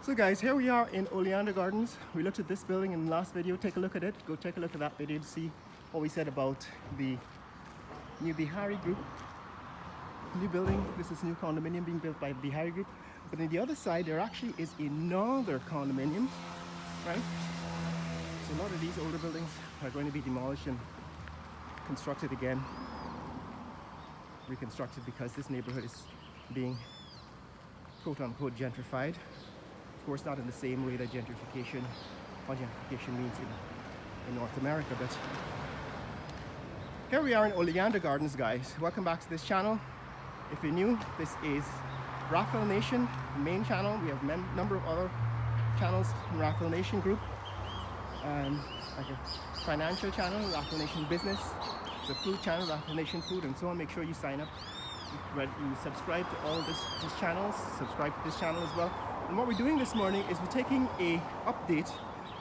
So guys, here we are in Oleander Gardens. We looked at this building in the last video. Take a look at it. Go take a look at that video to see what we said about the new Bihari group. New building. This is new condominium being built by the Bihari group. But on the other side, there actually is another condominium, right? So a lot of these older buildings are going to be demolished and constructed again, reconstructed, because this neighborhood is being quote-unquote gentrified. Of course, not in the same way that gentrification means in North America, but here we are in Oleander Gardens, guys. Welcome back to this channel. If you're new, this is Raphael Nation, main channel. We have a number of other channels in Raphael Nation group, like a financial channel, Raphael Nation Business, the food channel, Raphael Nation Food, and so on. Make sure you sign up, you subscribe to all these channels, subscribe to this channel as well. And what we're doing this morning is we're taking a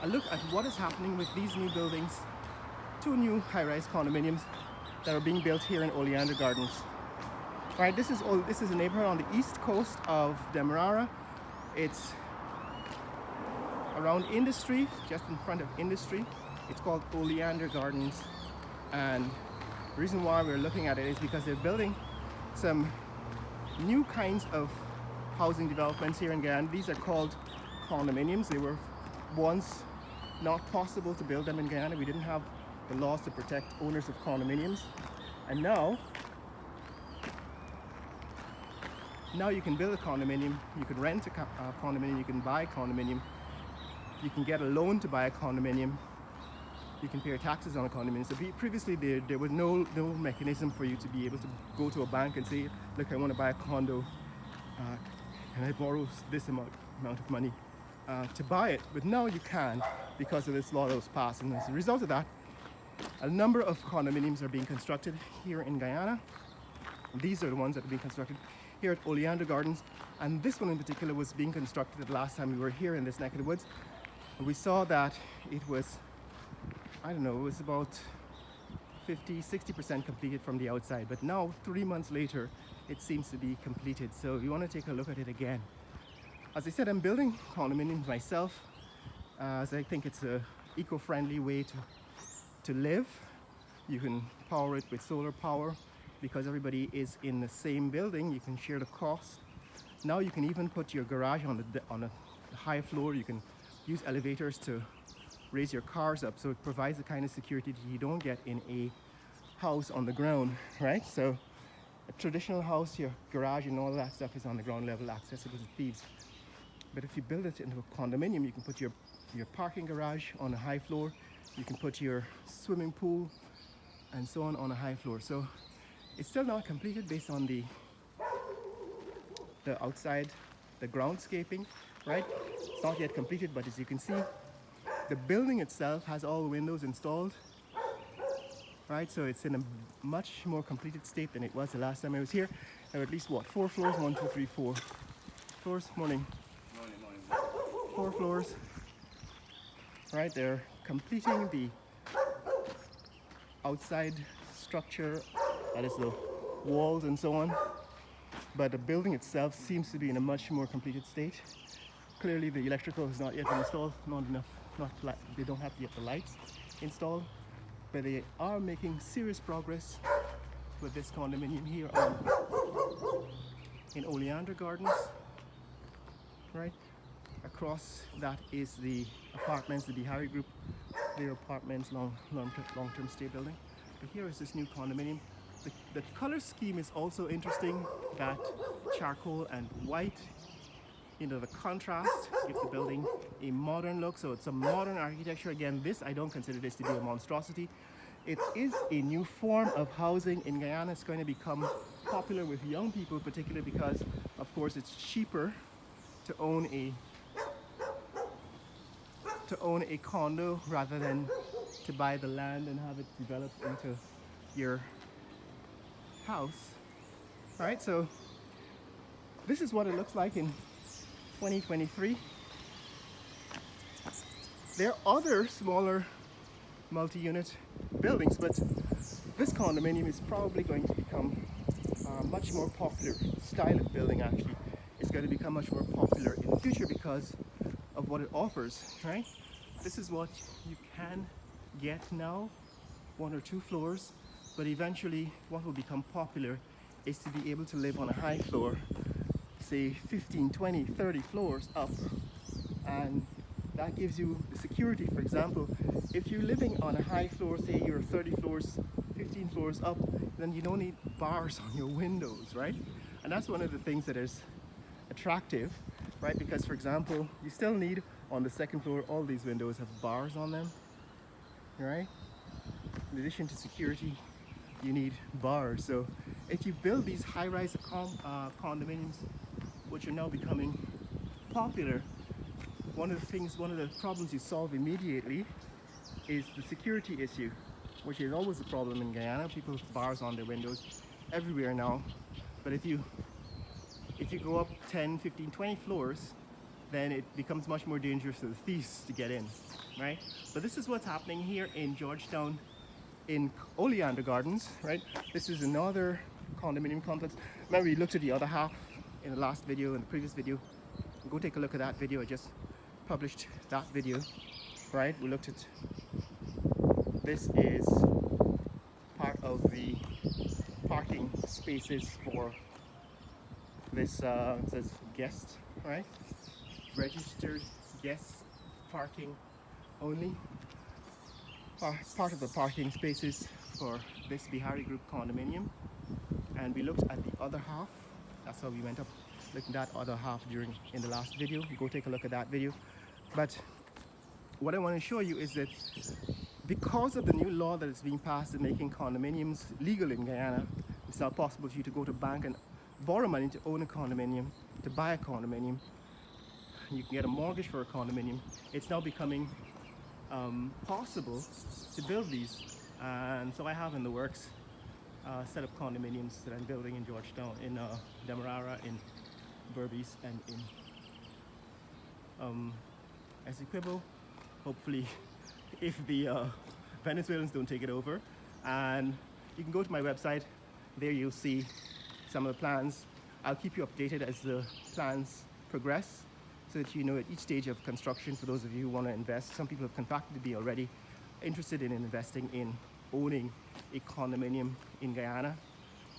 look at what is happening with these new buildings, two new high-rise condominiums that are being built here in Oleander Gardens. All right, this is a neighborhood on the east coast of Demerara. It's around Industry, just in front of Industry. It's called Oleander Gardens, and the reason why we're looking at it is because they're building some new kinds of housing developments here in Guyana. These are called condominiums. They were once not possible to build them in Guyana. We didn't have the laws to protect owners of condominiums, and now you can build a condominium, you can rent a condominium, you can buy a condominium, you can get a loan to buy a condominium, you can pay your taxes on a condominium. So previously there was no mechanism for you to be able to go to a bank and say, look, I want to buy a condo, and I borrow this amount of money to buy it. But now you can, because of this law that was passed. And as a result of that, a number of condominiums are being constructed here in Guyana. These are the ones that are being constructed here at Oleander Gardens, and this one in particular was being constructed the last time we were here in this neck of the woods. And we saw that it was, I don't know, it was about 50-60% completed from the outside, but now 3 months later it seems to be completed. So you want to take a look at it again. As I said, I'm building condominiums myself, as I think it's a eco-friendly way to live. You can power it with solar power. Because everybody is in the same building, you can share the cost. Now you can even put your garage on a high floor. You can use elevators to raise your cars up, so it provides the kind of security that you don't get in a house on the ground, right? So a traditional house, your garage and all that stuff is on the ground level, accessible to thieves. But if you build it into a condominium, you can put your parking garage on a high floor, you can put your swimming pool and so on a high floor. So it's still not completed based on the outside, the groundscaping, right? It's not yet completed, but as you can see, the building itself has all the windows installed, right? So it's in a much more completed state than it was the last time I was here. There were at least, what, 4 floors? 1, 2, 3, 4 floors. Morning. Morning. 4 floors, right? They're completing the outside structure, that is the walls and so on, but the building itself seems to be in a much more completed state. Clearly the electrical has not yet been installed, they don't have yet the lights installed, but they are making serious progress with this condominium here in Oleander Gardens, right? Across that is the apartments, the Bihari group, their apartments, long-term stay building. But here is this new condominium. The color scheme is also interesting, that charcoal and white, the contrast gives the building a modern look. So it's a modern architecture. Again, I don't consider this to be a monstrosity. It is a new form of housing in Guyana. It's going to become popular with young people, particularly because, of course, it's cheaper to own a condo rather than to buy the land and have it developed into your house. All right, so this is what it looks like in 2023. There are other smaller multi-unit buildings, but this condominium is probably going to become a much more popular style of building. Actually, it's is going to become much more popular in the future because of what it offers, right? This is what you can get now, 1 or 2 floors, but eventually what will become popular is to be able to live on a high floor, say 15, 20, 30 floors up, and that gives you the security. For example, if you're living on a high floor, say you're 30 floors, 15 floors up, then you don't need bars on your windows, right? And that's one of the things that is attractive, right? Because for example, you still need on the second floor, all these windows have bars on them, right? In addition to security, you need bars. So if you build these high-rise condominiums, which are now becoming popular, one of the problems you solve immediately is the security issue, which is always a problem in Guyana. People have bars on their windows everywhere now. But if you go up 10, 15, 20 floors, then it becomes much more dangerous for the thieves to get in, right? But this is what's happening here in Georgetown in Oleander Gardens, right? This is another condominium complex. Remember, we looked at the other half in the last video, in the previous video. Go take a look at that video. I just published that video, right? We looked at, this is part of the parking spaces for this, it says guest, right? Registered guest parking only. Part of the parking spaces for this Bihari Group condominium. And we looked at the other half. That's how we went up, looking at that other half in the last video. Go take a look at that video. But what I want to show you is that because of the new law that is being passed and making condominiums legal in Guyana, it's now possible for you to go to a bank and borrow money to own a condominium, to buy a condominium. You can get a mortgage for a condominium. It's now becoming possible to build these. And so I have in the works a set of condominiums that I'm building in Georgetown, in Demerara, in Berbice, and in Essequibo, hopefully, if the Venezuelans don't take it over. And you can go to my website. There you'll see some of the plans. I'll keep you updated as the plans progress, so that you know at each stage of construction, for those of you who want to invest. Some people have contacted me already, interested in investing in owning a condominium in Guyana,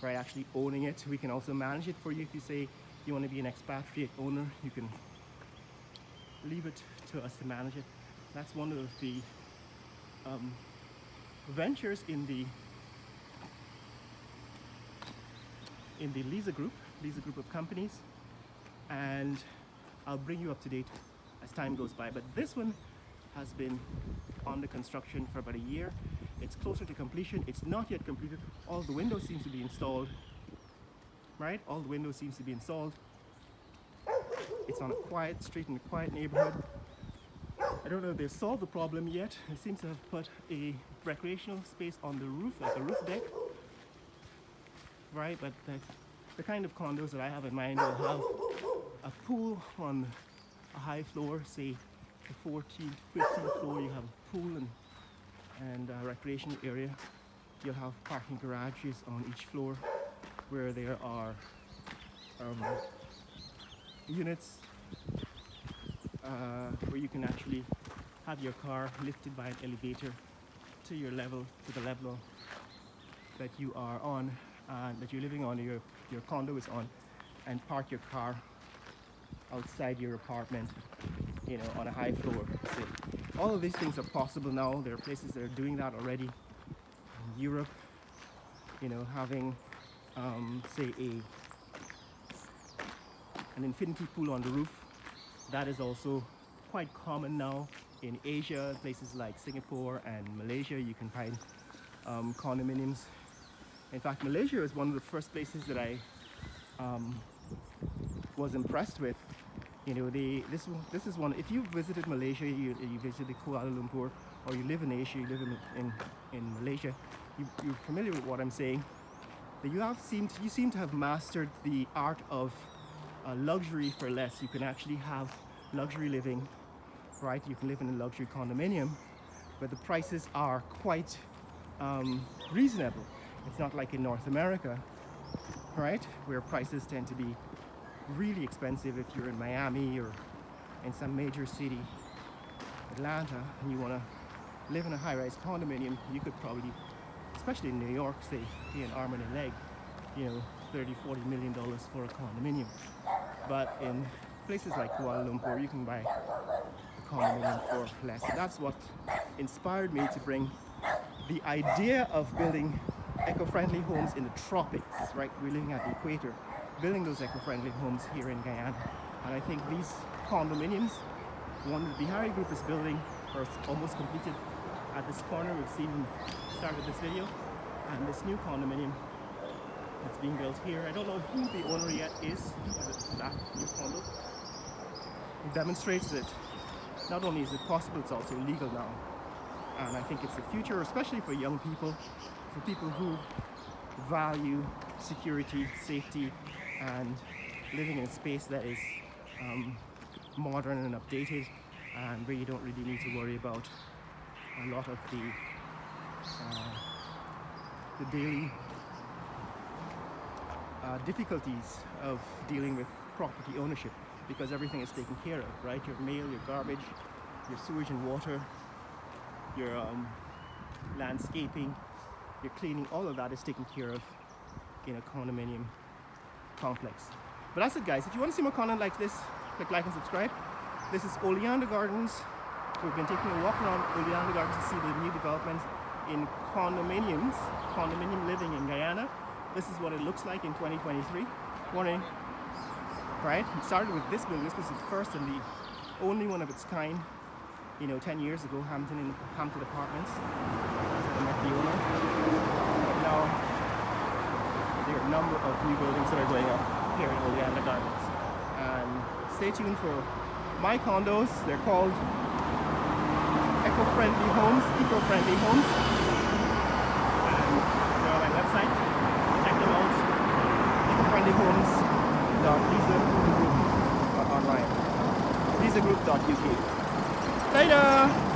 right? Actually owning it. We can also manage it for you. If you say you want to be an expatriate owner, you can leave it to us to manage it. That's one of the ventures in the Lisa Group of companies, and I'll bring you up to date as time goes by. But this one has been under construction for about a year. It's closer to completion. It's not yet completed. All the windows seem to be installed, right? All the windows seems to be installed. It's on a quiet street in a quiet neighborhood. I don't know if they've solved the problem yet. They seem to have put a recreational space on the roof, like a roof deck, right? But the kind of condos that I have in mind will have a pool on a high floor, say the 14th, 15th floor. You have a pool and a recreational area. You'll have parking garages on each floor where there are units where you can actually have your car lifted by an elevator to your level, to the level that you are on, that you're living on, your condo is on, and park your car outside your apartment, you know, on a high floor. So all of these things are possible now. There are places that are doing that already. In Europe, you know, having say an infinity pool on the roof, that is also quite common now. In Asia, places like Singapore and Malaysia, you can find condominiums. In fact, Malaysia is one of the first places that I was impressed with. You know, this is one. If you visited Malaysia, you visited Kuala Lumpur, or you live in Asia, you live in Malaysia, you're familiar with what I'm saying. That you seem to have mastered the art of luxury for less. You can actually have luxury living, right? You can live in a luxury condominium, but the prices are quite reasonable. It's not like in North America, right, where prices tend to be really expensive if you're in Miami or in some major city, Atlanta, and you want to live in a high-rise condominium. You could probably, especially in New York, say, pay an arm and a leg, you know, $30–40 million for a condominium. But in places like Kuala Lumpur, you can buy a condominium for less. That's what inspired me to bring the idea of building eco-friendly homes in the tropics, right? We're living at the equator, building those eco-friendly homes here in Guyana. And I think these condominiums, one that the Harry Group is building, are almost completed at this corner. We've seen them started this video, and this new condominium that's being built here. I don't know who the owner yet is of that new condo. It demonstrates that not only is it possible, it's also legal now. And I think it's the future, especially for young people, for people who value security, safety, and living in a space that is modern and updated, and where you don't really need to worry about a lot of the daily difficulties of dealing with property ownership, because everything is taken care of, right? Your mail, your garbage, your sewage and water, your landscaping, your cleaning, all of that is taken care of in a condominium complex. But that's it, guys. If you want to see more content like this, click like and subscribe. This is Oleander Gardens. We've been taking a walk around Oleander Gardens to see the new developments in condominiums, condominium living in Guyana. This is what it looks like in 2023. Morning. Right? It started with this building. This was the first and the only one of its kind. You know, 10 years ago, Hampton Apartments. I met the owner. But now there are a number of new buildings that are going up here in Oleander Gardens. And stay tuned for my condos. They're called eco-friendly homes, eco-friendly homes. And they're on my website. Check them out. Ecofriendlyhomes.lisagroup.online. lisagroup.uk. Later!